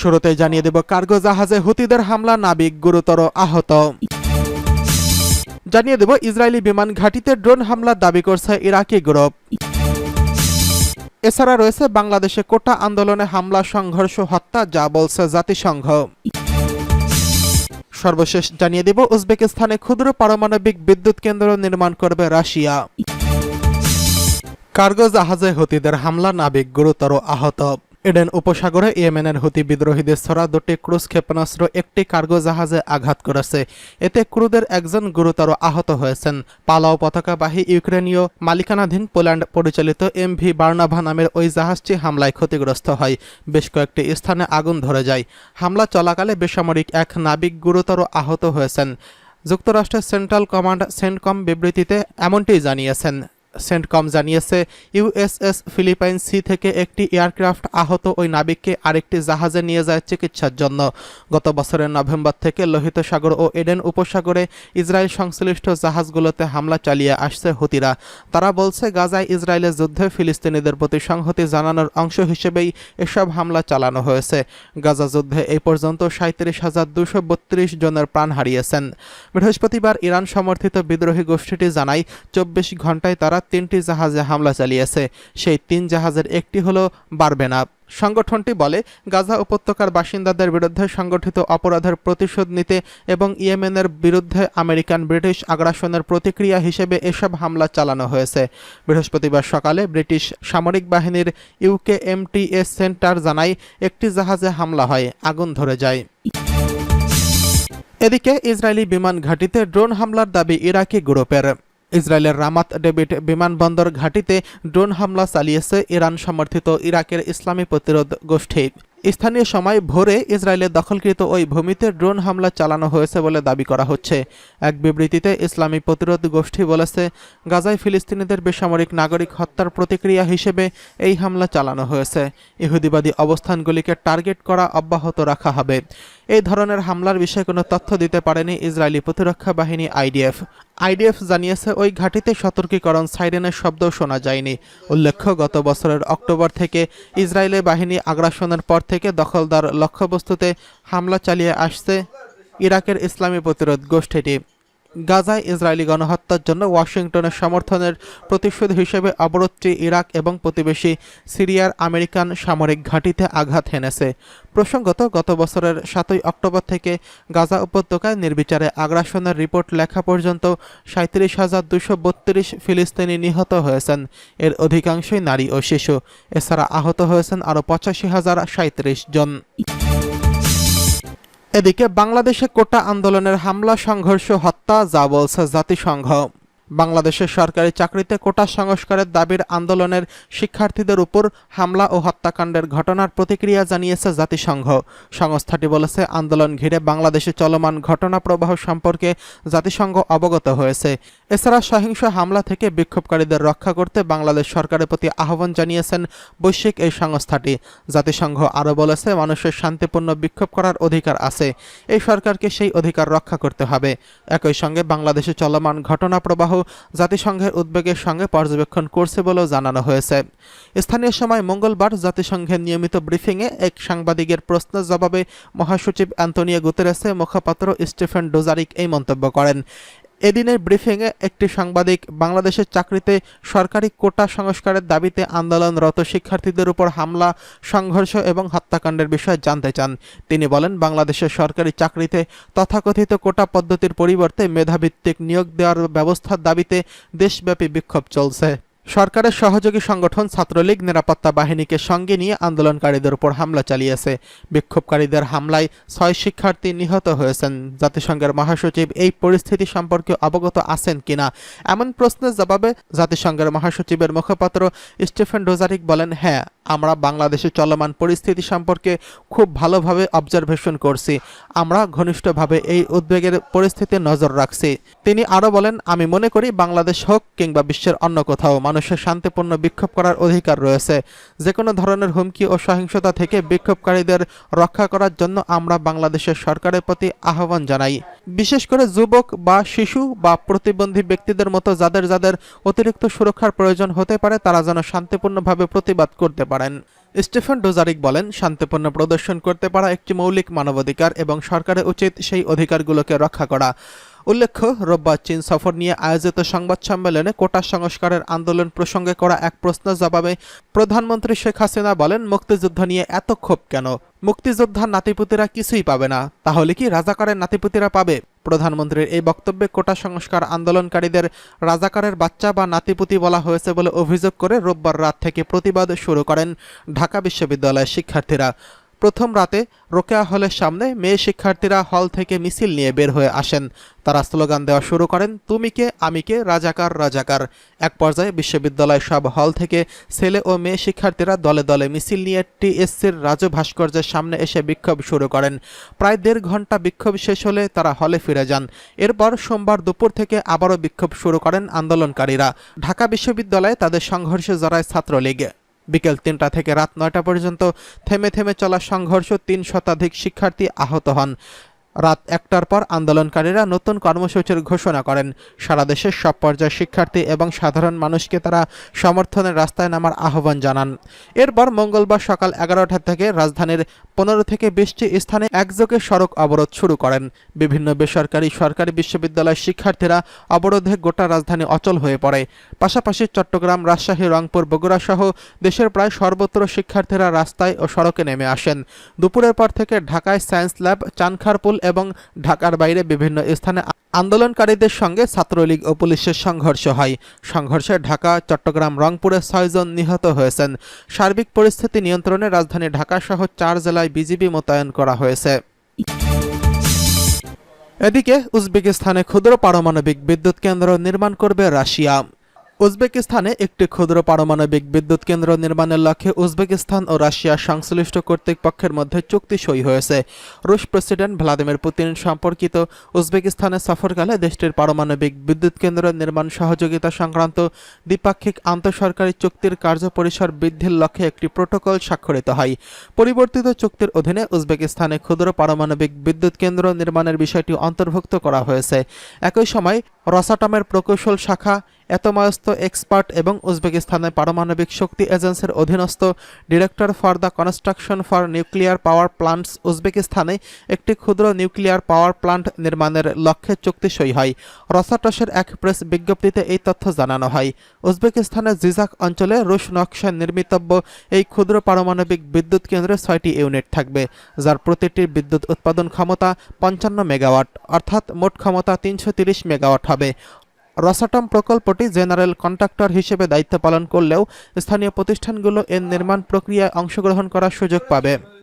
শুরুতে জানিয়ে দেব কার্গো জাহাজে হুতিদের হামলা, নাবিক গুরুতর আহত। জানিয়ে দেব ইসরায়েলি বিমান ঘাঁটিতে ড্রোন হামলার দাবি করছে ইরাকি গ্রুপ। এছাড়া রয়েছে বাংলাদেশে কোটা আন্দোলনে হামলা, সংঘর্ষ, হত্যা, যা বলছে জাতিসংঘ। সর্বশেষ জানিয়ে দেব উজবেকিস্তানে ক্ষুদ্র পারমাণবিক বিদ্যুৎ কেন্দ্র নির্মাণ করবে রাশিয়া। কার্গো জাহাজে হুতিদের হামলা, নাবিক গুরুতর আহত। এডেন উপসাগরে ইয়েমেনের হুতি বিদ্রোহীদের ছোড়া দুটি ক্রুজ ক্ষেপণাস্ত্র একটি কার্গো জাহাজে আঘাত করেছে। এতে ক্রুদের একজন গুরুতর আহত হয়েছেন। পালাও পতাকাবাহী ইউক্রেনীয় মালিকানাধীন পোল্যান্ড পরিচালিত এমভি বার্নাভা নামের ওই জাহাজটি হামলায় ক্ষতিগ্রস্ত হয়। বেশ কয়েকটি স্থানে আগুন ধরে যায়। হামলা চলাকালে বেসামরিক এক নাবিক গুরুতর আহত হয়েছেন। যুক্তরাষ্ট্রের সেন্ট্রাল কমান্ড সেন্টকম বিবৃতিতে এমনটি জানিয়েছেন। সেন্টকম জানিয়েছে ইউএসএস ফিলিপাইন সি থেকে একটি এয়ারক্রাফট আহত ওই নাবিককে আরেকটি জাহাজে নিয়ে যায় চিকিৎসার জন্য। গত বছরের নভেম্বর থেকে লোহিত সাগর ও এডেন উপসাগরে ইসরায়েল সংশ্লিষ্ট জাহাজগুলোতে হামলা চালিয়ে আসছে হুতিরা। তারা বলছে গাজায় ইসরায়েলের যুদ্ধে ফিলিস্তিনিদের প্রতি সংহতি জানানোর অংশ হিসেবেই এসব হামলা চালানো হয়েছে। গাজা যুদ্ধে এই পর্যন্ত 37,232 জনের প্রাণ হারিয়েছেন। বৃহস্পতিবার ইরান সমর্থিত বিদ্রোহী গোষ্ঠীটি জানায় 24 ঘন্টায় তারা 3টি জাহাজে হামলা চালিয়েছে। সেই 3 জাহাজের একটি হলো বারবেনা। সংগঠনটি বলে গাজা উপত্যকার বাসিন্দাদের বিরুদ্ধে সংগঠিত অপরাধের প্রতিশোধ নিতে এবং ইয়েমেনের বিরুদ্ধে আমেরিকান ব্রিটিশ আগ্রাসনের প্রতিক্রিয়া হিসেবে এসব হামলা চালানো হয়েছে। বৃহস্পতিবার সকালে ব্রিটিশ সামরিক বাহিনীর ইউকেএমটিএস সেন্টার জানায় একটি জাহাজে হামলা হয়, আগুন ধরে যায়। এদিকে ইসরায়েলি বিমান ঘাঁটিতে ড্রোন হামলার দাবি ইরাকি গ্রুপের। ইসরায়েলের রামাত ডেভিড বিমানবন্দর ঘাঁটিতে ড্রোন হামলা চালিয়েছে ইরান সমর্থিত ইরাকের ইসলামী প্রতিরোধ গোষ্ঠী। স্থানীয় সময় ভোরে ইসরায়েলের দখলকৃত ওই ভূমিতে ড্রোন হামলা চালানো হয়েছে বলে দাবি করা হচ্ছে। এক বিবৃতিতে ইসলামী প্রতিরোধ গোষ্ঠী বলেছে, গাজায় ফিলিস্তিনিদের বেসামরিক নাগরিক হত্যার প্রতিক্রিয়া হিসেবে এই হামলা চালানো হয়েছে। ইহুদিবাদী অবস্থানগুলিকে টার্গেট করা অব্যাহত রাখা হবে। এই ধরনের হামলার বিষয়ে কোনো তথ্য দিতে পারেনি ইসরায়েলি প্রতিরক্ষা বাহিনী আইডিএফ জানিয়েছে ওই ঘাঁটিতে সতর্কীকরণ সাইরেনের শব্দও শোনা যায়নি। উল্লেখ্য, গত বছরের অক্টোবর থেকে ইসরায়েলি বাহিনী আগ্রাসনের পর থেকে দখলদার লক্ষ্যবস্তুতে হামলা চালিয়ে আসছে ইরাকের ইসলামী প্রতিরোধ গোষ্ঠীটি। গাজায় ইসরায়েলি গণহত্যার জন্য ওয়াশিংটনের সমর্থনের প্রতিশোধ হিসেবে অবরোধটি ইরাক এবং প্রতিবেশী সিরিয়ার আমেরিকান সামরিক ঘাঁটিতে আঘাত হেনেছে। প্রসঙ্গত, গত বছরের 7ই অক্টোবর থেকে গাজা উপত্যকায় নির্বিচারে আগ্রাসনের রিপোর্ট লেখা পর্যন্ত 37,232 ফিলিস্তিনি নিহত হয়েছেন। এর অধিকাংশই নারী ও শিশু। এছাড়া আহত হয়েছেন আরও 85,037 জন। এদিকে বাংলাদেশে কোটা আন্দোলনের হামলা, সংঘর্ষ, হত্যা, যা বলছে জাতিসংঘ। বাংলাদেশের সরকারি চাকরিতে কোটা সংস্কারের দাবির আন্দোলনের শিক্ষার্থীদের উপর হামলা ও হত্যাকাণ্ডের ঘটনার প্রতিক্রিয়া জানিয়েছে জাতিসংঘ। সংস্থাটি বলেছে, আন্দোলন ঘিরে বাংলাদেশে চলমান ঘটনা প্রবাহ সম্পর্কে জাতিসংঘ অবগত হয়েছে। এছাড়া সহিংস হামলা থেকে বিক্ষোভকারীদের রক্ষা করতে বাংলাদেশ সরকারের প্রতি আহ্বান জানিয়েছেন বৈশ্বিক এই সংস্থাটি। জাতিসংঘ আরও বলেছে, মানুষের শান্তিপূর্ণ বিক্ষোভ করার অধিকার আছে। এই সরকারকে সেই অধিকার রক্ষা করতে হবে। একই সঙ্গে বাংলাদেশে চলমান ঘটনা প্রবাহ জাতিসংঘের উদ্বেগের সঙ্গে পর্যবেক্ষণ করছে বলেও জানানো হয়েছে। স্থানীয় সময় মঙ্গলবার জাতিসংঘের নিয়মিত ব্রিফিংয়ে এক সাংবাদিকের প্রশ্নের জবাবে মহাসচিব অ্যান্তোনিও গুতেরেসের মুখপাত্র স্টিফেন ডুজারিক এই মন্তব্য করেন। এদিনের ব্রিফিংয়ে একটি সাংবাদিক বাংলাদেশের চাকরিতে সরকারি কোটা সংস্কারের দাবিতে আন্দোলনরত শিক্ষার্থীদের উপর হামলা, সংঘর্ষ এবং হত্যাকাণ্ডের বিষয়ে জানতে চান। তিনি বলেন, বাংলাদেশের সরকারি চাকরিতে তথাকথিত কোটা পদ্ধতির পরিবর্তে মেধাভিত্তিক নিয়োগ দেওয়ার ব্যবস্থার দাবিতে দেশব্যাপী বিক্ষোভ চলছে। সরকারের সহযোগী সংগঠন ছাত্রলীগ নিরাপত্তা বাহিনীকে সঙ্গে নিয়ে আন্দোলনকারীদের উপর হামলা চালিয়েছে। বিক্ষোভকারীদের হামলায় 6 শিক্ষার্থী নিহত হয়েছেন। জাতিসংঘের মহাসচিব এই পরিস্থিতি সম্পর্কে অবগত আছেন কিনা এমন প্রশ্নের জবাবে জাতিসংঘের মহাসচিবের মুখপাত্র স্টিফেন ডুজারিক বলেন, হ্যাঁ, আমরা বাংলাদেশে চলমান পরিস্থিতি সম্পর্কে খুব ভালোভাবে অবজারভেশন করছি। আমরা ঘনিষ্ঠভাবে এই উদ্বেগের পরিস্থিতিতে নজর রাখছি। তিনি আরও বলেন, আমি মনে করি বাংলাদেশ হোক কিংবা বিশ্বের অন্য কোথাও মানুষের শান্তিপূর্ণ বিক্ষোভ করার অধিকার রয়েছে। যে কোনো ধরনের হুমকি ও সহিংসতা থেকে বিক্ষোভকারীদের রক্ষা করার জন্য আমরা বাংলাদেশের সরকারের প্রতি আহ্বান জানাই। বিশেষ করে যুবক বা শিশু বা প্রতিবন্ধী ব্যক্তিদের মতো যাদের অতিরিক্ত সুরক্ষার প্রয়োজন হতে পারে, তারা যেন শান্তিপূর্ণভাবে প্রতিবাদ করতে পারে। করেন। স্টিফেন ডুজারিক বলেন, শান্তিপূর্ণ প্রদর্শন করতে পারা একটি মৌলিক মানবাধিকার এবং সরকারের উচিত সেই অধিকারগুলোকে রক্ষা করা। উল্লেখ্য, রোববার চীন সফর নিয়ে আয়োজিত সংবাদ সম্মেলনে কোটা সংস্কারের আন্দোলন প্রসঙ্গে করা এক প্রশ্নের জবাবে প্রধানমন্ত্রী শেখ হাসিনা বলেন, মুক্তিযুদ্ধ নিয়ে এত ক্ষোভ কেন? মুক্তিযোদ্ধার নাতিপুতিরা কিছুই পাবে না, তাহলে কি রাজাকারের নাতিপুতিরা পাবে? প্রধানমন্ত্রীর এই বক্তব্যে কোটা সংস্কার আন্দোলনকারীদের রাজাকারের বাচ্চা বা নাতিপুতি বলা হয়েছে বলে অভিযোগ করে রোববার রাত থেকে প্রতিবাদ শুরু করেন ঢাকা বিশ্ববিদ্যালয়ের শিক্ষার্থীরা। প্রথম রাতে রোকেয়া হলের সামনে মেয়ে শিক্ষার্থীরা হল থেকে মিছিল নিয়ে বের হয়ে আসেন। তারা স্লোগান দেওয়া শুরু করেন, তুমি কে আমি কে, রাজাকার রাজাকার। এক পর্যায়ে বিশ্ববিদ্যালয়ের সব হল থেকে ছেলে ও মেয়ে শিক্ষার্থীরা দলে দলে মিছিল নিয়ে টিএসসির রাজু ভাস্কর্যের সামনে এসে বিক্ষোভ শুরু করেন। প্রায় 1.5 ঘন্টা বিক্ষোভ শেষ হলে তারা হলে ফিরে যান। এরপর সোমবার দুপুর থেকে আবারও বিক্ষোভ শুরু করেন আন্দোলনকারীরা। ঢাকা বিশ্ববিদ্যালয়ে তাদের সংঘর্ষে জড়ায় ছাত্রলীগ। বিকেল 3টা থেকে রাত 9টা পর্যন্ত থেমে থেমে চলা সংঘর্ষ 3 শতাধিক শিক্ষার্থী আহত হন। রাত 1টার পর আন্দোলনকারীরা নতুন কর্মসূচির ঘোষণা করেন। সারা দেশের সব পর্যায়ের শিক্ষার্থী এবং সাধারণ মানুষকে তারা সমর্থনের রাস্তায় নামার আহ্বান জানান। এরপর মঙ্গলবার সকাল 11টা থেকে রাজধানীর 15 থেকে 20টি স্থানে একযোগে সড়ক অবরোধ শুরু করেন। বিভিন্ন বেসরকারি সরকারি বিশ্ববিদ্যালয়ের শিক্ষার্থীরা অবরোধে গোটা রাজধানী অচল হয়ে পড়ে। পাশাপাশি চট্টগ্রাম, রাজশাহী, রংপুর, বগুড়া সহ দেশের প্রায় সর্বত্র শিক্ষার্থীরা রাস্তায় ও সড়কে নেমে আসেন। দুপুরের পর থেকে ঢাকায় সায়েন্স ল্যাব, চানখারপুল এবং ঢাকার বাইরে বিভিন্ন স্থানে আন্দোলনকারীদের সঙ্গে ছাত্রলীগ ও পুলিশের সংঘর্ষ হয়। সংঘর্ষে ঢাকা, চট্টগ্রাম, রংপুরে 6 জন নিহত হয়েছেন। সার্বিক পরিস্থিতি নিয়ন্ত্রণে রাজধানী ঢাকা সহ 4 জেলায় বিজিবি মোতায়েন করা হয়েছে। এদিকে উজবেকিস্তানে ক্ষুদ্র পারমাণবিক বিদ্যুৎ কেন্দ্র নির্মাণ করবে রাশিয়া। উজবেকিস্তানে একটি ক্ষুদ্র পারমাণবিক বিদ্যুৎ কেন্দ্র নির্মাণের লক্ষ্যে উজবেকিস্তান ও রাশিয়ার সংশ্লিষ্ট কর্তৃপক্ষের মধ্যে চুক্তি সই হয়েছে। রুশ প্রেসিডেন্ট ভ্লাদিমির পুতিন সম্পর্কিত উজবেকিস্তানে সফরকালে দেশটির পারমাণবিক বিদ্যুৎ কেন্দ্র নির্মাণ সহযোগিতা সংক্রান্ত দ্বিপাক্ষিক আন্তঃসরকারি চুক্তির কার্যপরিসর বৃদ্ধির লক্ষ্যে একটি প্রোটোকল স্বাক্ষরিত হয়। পরিবর্তিত চুক্তির অধীনে উজবেকিস্তানে ক্ষুদ্র পারমাণবিক বিদ্যুৎ কেন্দ্র নির্মাণের বিষয়টি অন্তর্ভুক্ত করা হয়েছে। একই সময় রসাটমের প্রকৌশল শাখা, এতমায়স্ত এক্সপার্ট এবং উজবেকিস্তানের পারমাণবিক শক্তি এজেন্সির অধীনস্থ director for the construction for nuclear power plants উজবেকিস্তানে একটি ক্ষুদ্র নিউক্লিয়ার পাওয়ার প্লান্ট নির্মাণের লক্ষ্যে চুক্তি সই হয়। রসাটসের এক প্রেস বিজ্ঞপ্তিতে এই তথ্য জানানো হয়। উজবেকিস্তানের জিজাক অঞ্চলে রুশ নকশায় নির্মিতব্য এই ক্ষুদ্র পারমাণবিক বিদ্যুৎ কেন্দ্রে 6টি ইউনিট থাকবে, যার প্রতিটির বিদ্যুৎ উৎপাদন ক্ষমতা 55 মেগাওয়াট, অর্থাৎ মোট ক্ষমতা 330 মেগাওয়াট হবে। রসাটম প্রকল্পটি জেনারেল কন্ট্রাক্টর হিসেবে দায়িত্ব পালন করলেও স্থানীয় প্রতিষ্ঠানগুলো এর নির্মাণ প্রক্রিয়ায় অংশগ্রহণ করার সুযোগ পাবে।